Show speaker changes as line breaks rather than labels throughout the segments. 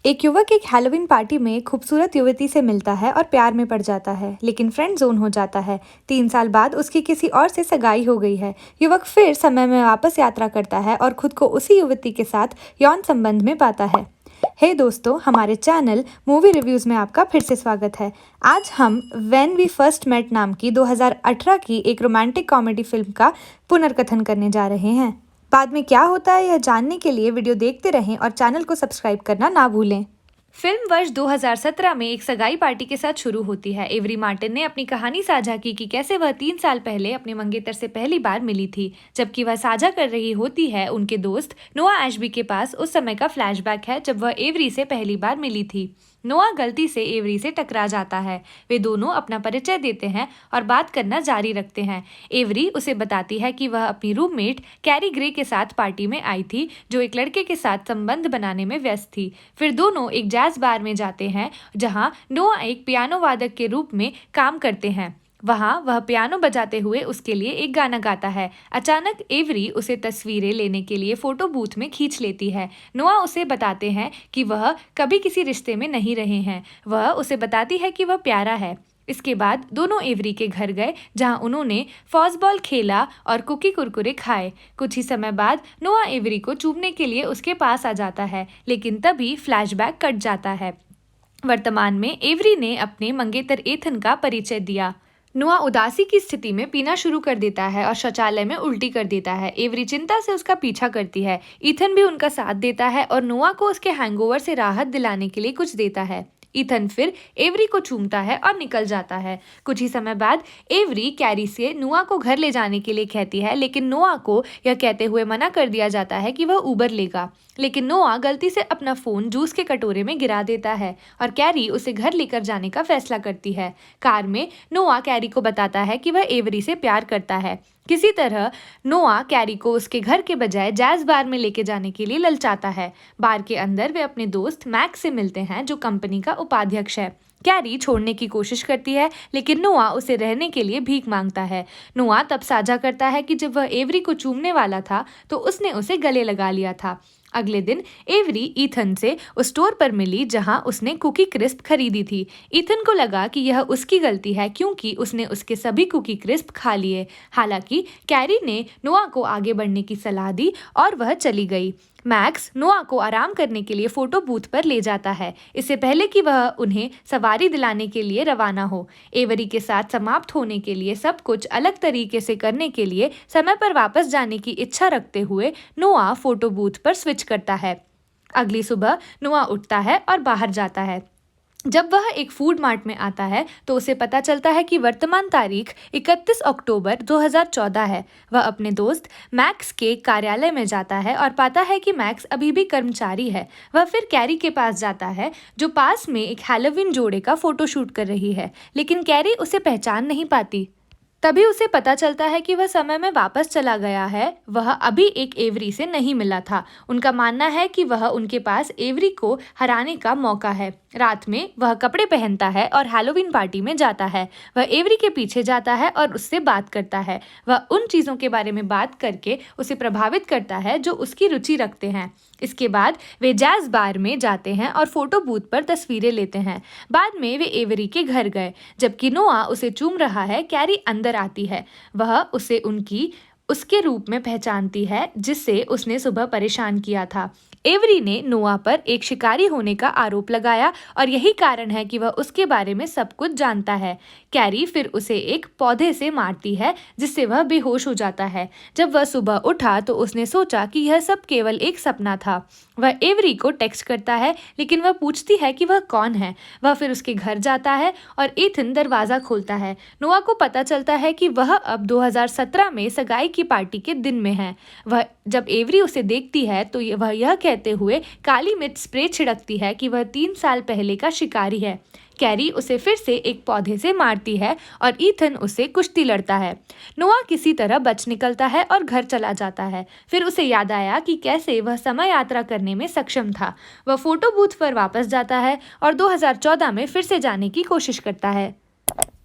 एक युवक एक हैलोवीन पार्टी में एक खूबसूरत युवती से मिलता है और प्यार में पड़ जाता है, लेकिन फ्रेंड जोन हो जाता है। 3 साल बाद उसकी किसी और से सगाई हो गई है। युवक फिर समय में वापस यात्रा करता है और खुद को उसी युवती के साथ यौन संबंध में पाता है। हे दोस्तों, हमारे चैनल मूवी रिव्यूज में आपका फिर से स्वागत है। आज हम व्हेन वी फर्स्ट मेट नाम की 2018 की एक रोमांटिक कॉमेडी फिल्म का पुनर्कथन करने जा रहे हैं। बाद में क्या होता है यह जानने के लिए वीडियो देखते रहें और चैनल को सब्सक्राइब करना ना भूलें। फिल्म वर्ष 2017 में एक सगाई पार्टी के साथ शुरू होती है। एवरी मार्टिन ने अपनी कहानी साझा की कि कैसे वह 3 साल पहले अपने मंगेतर से पहली बार मिली थी। जबकि वह साझा कर रही होती है, उनके दोस्त नोआ एशबी के पास उस समय का फ्लैशबैक है जब वह एवरी से पहली बार मिली थी। नोआ गलती से एवरी से टकरा जाता है। वे दोनों अपना परिचय देते हैं और बात करना जारी रखते हैं। एवरी उसे बताती है कि वह अपनी रूममेट कैरी ग्रे के साथ पार्टी में आई थी, जो एक लड़के के साथ संबंध बनाने में व्यस्त थी। फिर दोनों एक जैज बार में जाते हैं जहां नोआ एक पियानो वादक के रूप में काम करते हैं। वहां वह पियानो बजाते हुए उसके लिए एक गाना गाता है। अचानक एवरी उसे तस्वीरें लेने के लिए फोटो बूथ में खींच लेती है। नोआ उसे बताते हैं कि वह कभी किसी रिश्ते में नहीं रहे हैं। वह उसे बताती है कि वह प्यारा है। इसके बाद दोनों एवरी के घर गए जहां उन्होंने फॉसबॉल खेला और कुकी कुरकुरे खाए। कुछ ही समय बाद नोआ एवरी को चूमने के लिए उसके पास आ जाता है, लेकिन तभी फ्लैशबैक कट जाता है। वर्तमान में एवरी ने अपने मंगेतर एथन का परिचय दिया। नोआ उदासी की स्थिति में पीना शुरू कर देता है और शौचालय में उल्टी कर देता है। एवरी चिंता से उसका पीछा करती है। ईथन भी उनका साथ देता है और नोआ को उसके हैंगओवर से राहत दिलाने के लिए कुछ देता है। ईथन फिर एवरी को चूमता है और निकल जाता है। कुछ ही समय बाद एवरी कैरी से नोआ को घर ले जाने के लिए कहती है, लेकिन नोआ को यह कहते हुए मना कर दिया जाता है कि वह उबर लेगा। लेकिन नोआ गलती से अपना फोन जूस के कटोरे में गिरा देता है और कैरी उसे घर लेकर जाने का फैसला करती है। कार में नोआ कैरी को बताता है कि वह एवरी से प्यार करता है। किसी तरह नोआ कैरी को उसके घर के बजाय जैज बार में लेके जाने के लिए ललचाता है। बार के अंदर वे अपने दोस्त मैक्स से मिलते हैं, जो कंपनी का उपाध्यक्ष है। कैरी छोड़ने की कोशिश करती है, लेकिन नोआ उसे रहने के लिए भीख मांगता है। नोआ तब साझा करता है कि जब वह एवरी को चूमने वाला था तो उसने उसे गले लगा लिया था। अगले दिन एवरी ईथन से उस स्टोर पर मिली जहां उसने कुकी क्रिस्प खरीदी थी। ईथन को लगा कि यह उसकी गलती है क्योंकि उसने उसके सभी कुकी क्रिस्प खा लिए। हालांकि कैरी ने नोआ को आगे बढ़ने की सलाह दी और वह चली गई। मैक्स नोआ को आराम करने के लिए फोटो बूथ पर ले जाता है, इससे पहले कि वह उन्हें सवारी दिलाने के लिए रवाना हो। एवरी के साथ समाप्त होने के लिए सब कुछ अलग तरीके से करने के लिए समय पर वापस जाने की इच्छा रखते हुए नोआ फोटो बूथ पर स्विच करता है। अगली सुबह नोआ उठता है और बाहर जाता है। जब वह एक फूड मार्ट में आता है तो उसे पता चलता है कि वर्तमान तारीख 31 अक्टूबर 2014 है। वह अपने दोस्त मैक्स के कार्यालय में जाता है और पाता है कि मैक्स अभी भी कर्मचारी है। वह फिर कैरी के पास जाता है, जो पास में एक हैलोवीन जोड़े का फोटो शूट कर रही है, लेकिन कैरी उसे पहचान नहीं पाती। तभी उसे पता चलता है कि वह समय में वापस चला गया है। वह अभी एक एवरी से नहीं मिला था। उनका मानना है कि वह उनके पास एवरी को हराने का मौका है। रात में वह कपड़े पहनता है और हैलोवीन पार्टी में जाता है। वह एवरी के पीछे जाता है और उससे बात करता है। वह उन चीज़ों के बारे में बात करके उसे प्रभावित करता है जो उसकी रुचि रखते हैं। इसके बाद वे जैज बार में जाते हैं और फोटो बूथ पर तस्वीरें लेते हैं। बाद में वे एवरी के घर गए। जबकि नोआ उसे चूम रहा है, कैरी अंदर आती है। वह उसे उसके रूप में पहचानती है जिससे उसने सुबह परेशान किया था। एवरी ने नोआ पर एक शिकारी होने का आरोप लगाया और यही कारण है कि वह उसके बारे में सब कुछ जानता है। कैरी फिर उसे एक पौधे से मारती है जिससे वह बेहोश हो जाता है। जब वह सुबह उठा तो उसने सोचा कि यह सब केवल एक सपना था। वह एवरी को टेक्स्ट करता है, लेकिन वह पूछती है कि वह कौन है। वह फिर उसके घर जाता है और ईथन दरवाज़ा खोलता है। नोआ को पता चलता है कि वह अब 2017 में सगाई की पार्टी के दिन में है। वह जब एवरी उसे देखती है तो वह यह कहते हुए काली मिर्च स्प्रे छिड़कती है कि वह 3 साल पहले का शिकारी है। कैरी उसे फिर से एक पौधे से मारती है और ईथन उससे कुश्ती लड़ता है। नोआ किसी तरह बच निकलता है और घर चला जाता है। फिर उसे याद आया कि कैसे वह समय यात्रा करने में सक्षम था। वह फोटो बूथ पर वापस जाता है और 2014 में फिर से जाने की कोशिश करता है।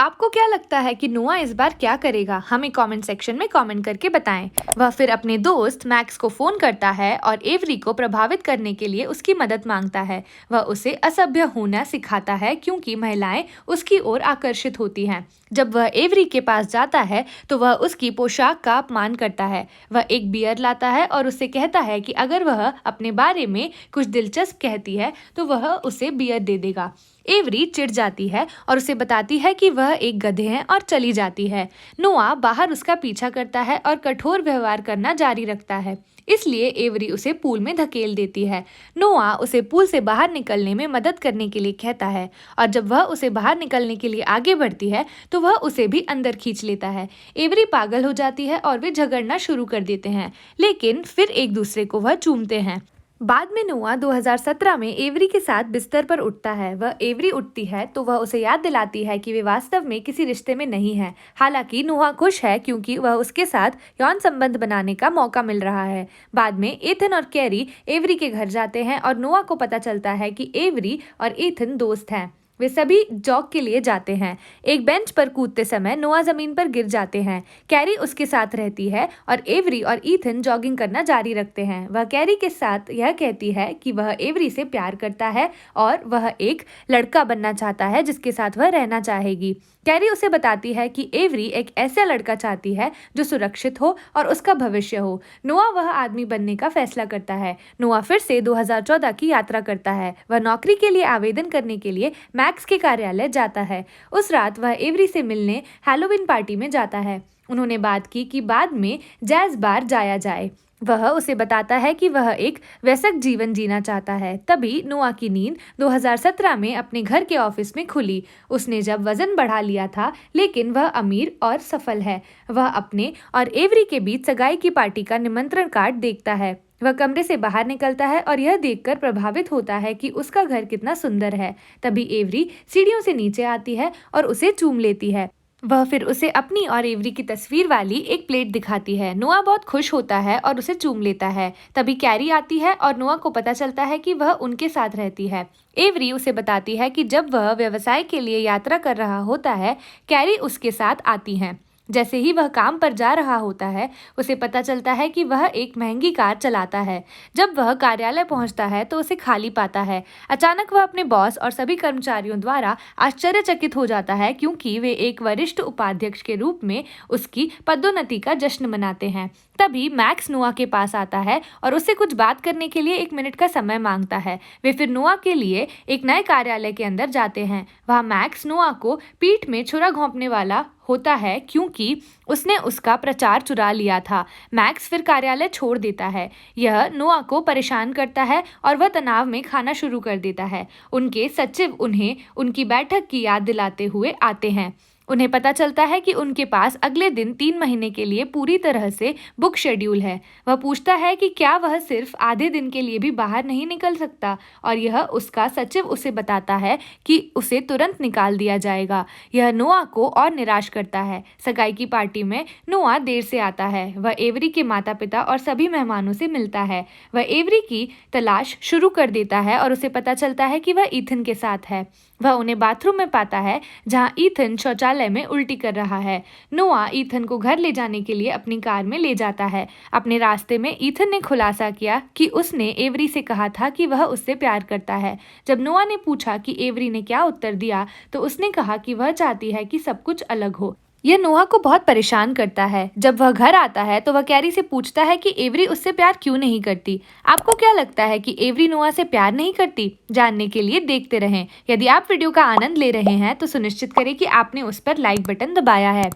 आपको क्या लगता है कि नोआ इस बार क्या करेगा? हमें कमेंट सेक्शन में कमेंट करके बताएं। वह फिर अपने दोस्त मैक्स को फोन करता है और एवरी को प्रभावित करने के लिए उसकी मदद मांगता है। वह उसे असभ्य होना सिखाता है क्योंकि महिलाएं उसकी ओर आकर्षित होती हैं। जब वह एवरी के पास जाता है तो वह उसकी पोशाक का अपमान करता है। वह एक बियर लाता है और उससे कहता है कि अगर वह अपने बारे में कुछ दिलचस्प कहती है तो वह उसे बियर दे देगा। एवरी चिढ़ जाती है और उसे बताती है कि वह एक गधे हैं और चली जाती है। नोआ बाहर उसका पीछा करता है और कठोर व्यवहार करना जारी रखता है, इसलिए एवरी उसे पूल में धकेल देती है। नोआ उसे पूल से बाहर निकलने में मदद करने के लिए कहता है और जब वह उसे बाहर निकलने के लिए आगे बढ़ती है तो वह उसे भी अंदर खींच लेता है। एवरी पागल हो जाती है और वे झगड़ना शुरू कर देते हैं, लेकिन फिर एक दूसरे को वह चूमते हैं। बाद में नोआ 2017 में एवरी के साथ बिस्तर पर उठता है। वह एवरी उठती है तो वह उसे याद दिलाती है कि वे वास्तव में किसी रिश्ते में नहीं है। हालांकि नोआ खुश है क्योंकि वह उसके साथ यौन संबंध बनाने का मौका मिल रहा है। बाद में एथन और कैरी एवरी के घर जाते हैं और नोआ को पता चलता है कि एवरी और एथन दोस्त हैं। वे सभी जॉग के लिए जाते हैं। एक बेंच पर कूदते समय नोआ जमीन पर गिर जाते हैं। कैरी उसके साथ रहती है और एवरी और ईथन जॉगिंग करना जारी रखते हैं। वह कैरी के साथ यह कहती है कि वह एवरी से प्यार करता है और वह एक लड़का बनना चाहता है जिसके साथ वह रहना चाहेगी। कैरी उसे बताती है कि एवरी एक ऐसा लड़का चाहती है जो सुरक्षित हो और उसका भविष्य हो। नोआ वह आदमी बनने का फैसला करता है। नोआ फिर से 2014 की यात्रा करता है। वह नौकरी के लिए आवेदन करने के लिए मैक्स के कार्यालय जाता है। उस रात वह एवरी से मिलने हैलोवीन पार्टी में जाता है। उन्होंने बात की कि बाद में जैज बार जाया जाए। वह उसे बताता है कि वह एक वयस्क जीवन जीना चाहता है। तभी नोआ की नींद 2017 में अपने घर के ऑफिस में खुली। उसने जब वजन बढ़ा लिया था, लेकिन वह अमीर और सफल है। वह अपने और एवरी के बीच सगाई की पार्टी का निमंत्रण कार्ड देखता है। वह कमरे से बाहर निकलता है और यह देखकर प्रभावित होता है कि उसका घर कितना सुंदर है। तभी एवरी सीढ़ियों से नीचे आती है और उसे चूम लेती है। वह फिर उसे अपनी और एवरी की तस्वीर वाली एक प्लेट दिखाती है। नोआ बहुत खुश होता है और उसे चूम लेता है। तभी कैरी आती है और नोआ को पता चलता है कि वह उनके साथ रहती है। एवरी उसे बताती है कि जब वह व्यवसाय के लिए यात्रा कर रहा होता है, कैरी उसके साथ आती हैं। जैसे ही वह काम पर जा रहा होता है, उसे पता चलता है कि वह एक महंगी कार चलाता है। जब वह कार्यालय पहुंचता है तो उसे खाली पाता है। अचानक वह अपने बॉस और सभी कर्मचारियों द्वारा आश्चर्यचकित हो जाता है क्योंकि वे एक वरिष्ठ उपाध्यक्ष के रूप में उसकी पदोन्नति का जश्न मनाते हैं। तभी मैक्स नोआ के पास आता है और उससे कुछ बात करने के लिए 1 मिनट का समय मांगता है। वे फिर नोआ के लिए एक नए कार्यालय के अंदर जाते हैं। वहाँ मैक्स नोआ को पीठ में छुरा घोंपने वाला होता है क्योंकि उसने उसका प्रचार चुरा लिया था। मैक्स फिर कार्यालय छोड़ देता है। यह नोआ को परेशान करता है और वह तनाव में खाना शुरू कर देता है। उनके सचिव उन्हें उनकी बैठक की याद दिलाते हुए आते हैं। उन्हें पता चलता है कि उनके पास अगले दिन 3 महीने के लिए पूरी तरह से बुक शेड्यूल है। वह पूछता है कि क्या वह सिर्फ आधे दिन के लिए भी बाहर नहीं निकल सकता, और यह उसका सचिव उसे बताता है कि उसे तुरंत निकाल दिया जाएगा। यह नोआ को और निराश करता है। सगाई की पार्टी में नोआ देर से आता है। वह एवरी के माता पिता और सभी मेहमानों से मिलता है। वह एवरी की तलाश शुरू कर देता है और उसे पता चलता है कि वह ईथन के साथ है। वह उन्हें बाथरूम में पाता है जहां ईथन शौचालय में उल्टी कर रहा है। नोआ ईथन को घर ले जाने के लिए अपनी कार में ले जाता है। अपने रास्ते में ईथन ने खुलासा किया कि उसने एवरी से कहा था कि वह उससे प्यार करता है। जब नोआ ने पूछा कि एवरी ने क्या उत्तर दिया तो उसने कहा कि वह चाहती है कि सब कुछ अलग हो। यह नोआ को बहुत परेशान करता है। जब वह घर आता है तो वह कैरी से पूछता है कि एवरी उससे प्यार क्यों नहीं करती। आपको क्या लगता है कि एवरी नोआ से प्यार नहीं करती? जानने के लिए देखते रहें। यदि आप वीडियो का आनंद ले रहे हैं तो सुनिश्चित करें कि आपने उस पर लाइक बटन दबाया है।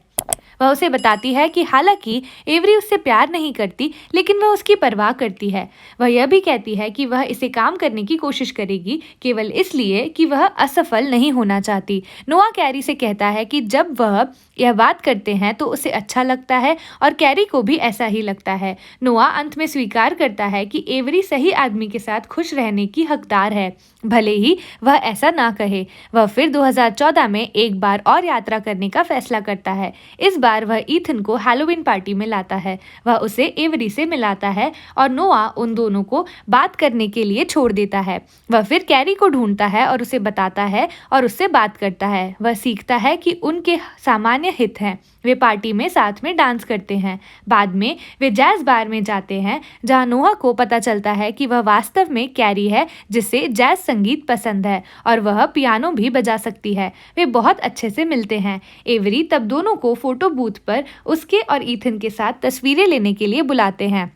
वह उसे बताती है कि हालांकि एवरी उससे प्यार नहीं करती, लेकिन वह उसकी परवाह करती है। वह यह भी कहती है कि वह इसे काम करने की कोशिश करेगी, केवल इसलिए कि वह असफल नहीं होना चाहती। नोआ कैरी से कहता है कि जब वह यह बात करते हैं तो उसे अच्छा लगता है और कैरी को भी ऐसा ही लगता है। नोआ अंत में स्वीकार करता है कि एवरी सही आदमी के साथ खुश रहने की हकदार है, भले ही वह ऐसा ना कहे। वह फिर 2014 में एक बार और यात्रा करने का फैसला करता है। इस बार वह ईथन को हैलोवीन पार्टी में लाता है। वह उसे एवरी से मिलाता है और नोआ उन दोनों को बात करने के लिए छोड़ देता है। वह फिर कैरी को ढूंढता है और उसे बताता है और उससे बात करता है। वह सीखता है कि उनके सामान्य हित हैं। वे पार्टी में साथ में डांस करते हैं। बाद में वे जैज बार में जाते हैं जहां नोआ को पता चलता है कि वह वास्तव में कैरी है जिसे जैज संगीत पसंद है और वह पियानो भी बजा सकती है। वे बहुत अच्छे से मिलते हैं। एवरी तब दोनों को फोटो बूथ पर उसके और ईथन के साथ तस्वीरें लेने के लिए बुलाते हैं।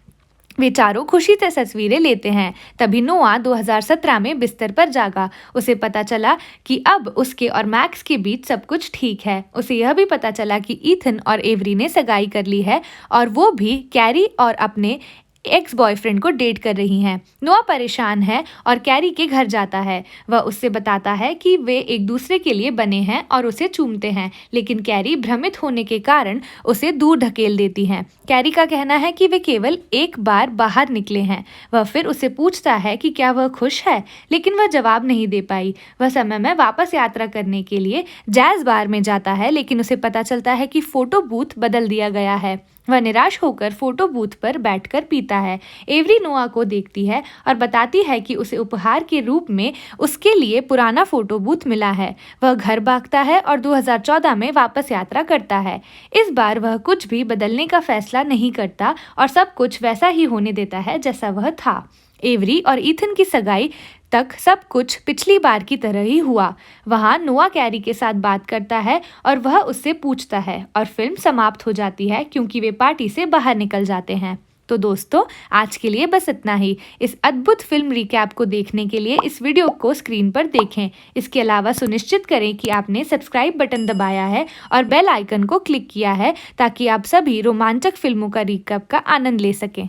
वे चारों खुशी से तस्वीरें लेते हैं। तभी नोआ 2017 में बिस्तर पर जागा। उसे पता चला कि अब उसके और मैक्स के बीच सब कुछ ठीक है। उसे यह भी पता चला कि ईथन और एवरी ने सगाई कर ली है और वो भी कैरी और अपने एक्स बॉयफ्रेंड को डेट कर रही हैं। नोआ परेशान है और कैरी के घर जाता है। वह उससे बताता है कि वे एक दूसरे के लिए बने हैं और उसे चूमते हैं, लेकिन कैरी भ्रमित होने के कारण उसे दूर ढकेल देती है। कैरी का कहना है कि वे केवल एक बार बाहर निकले हैं। वह फिर उसे पूछता है कि क्या वह खुश है, लेकिन वह जवाब नहीं दे पाई। वह समय में वापस यात्रा करने के लिए जैज बार में जाता है, लेकिन उसे पता चलता है कि फोटो बूथ बदल दिया गया है। वह निराश होकर फोटो बूथ पर बैठकर पीता है। एवरी नोआ को देखती है और बताती है कि उसे उपहार के रूप में उसके लिए पुराना फोटो बूथ मिला है। वह घर भागता है और 2014 में वापस यात्रा करता है। इस बार वह कुछ भी बदलने का फैसला नहीं करता और सब कुछ वैसा ही होने देता है जैसा वह था। एवरी और ईथन की सगाई तक सब कुछ पिछली बार की तरह ही हुआ। वहाँ नोआ कैरी के साथ बात करता है और वह उससे पूछता है और फिल्म समाप्त हो जाती है क्योंकि वे पार्टी से बाहर निकल जाते हैं। तो दोस्तों, आज के लिए बस इतना ही। इस अद्भुत फिल्म रिकैप को देखने के लिए इस वीडियो को स्क्रीन पर देखें। इसके अलावा सुनिश्चित करें कि आपने सब्सक्राइब बटन दबाया है और बेल आइकन को क्लिक किया है ताकि आप सभी रोमांचक फिल्मों का रिकैप का आनंद ले सकें।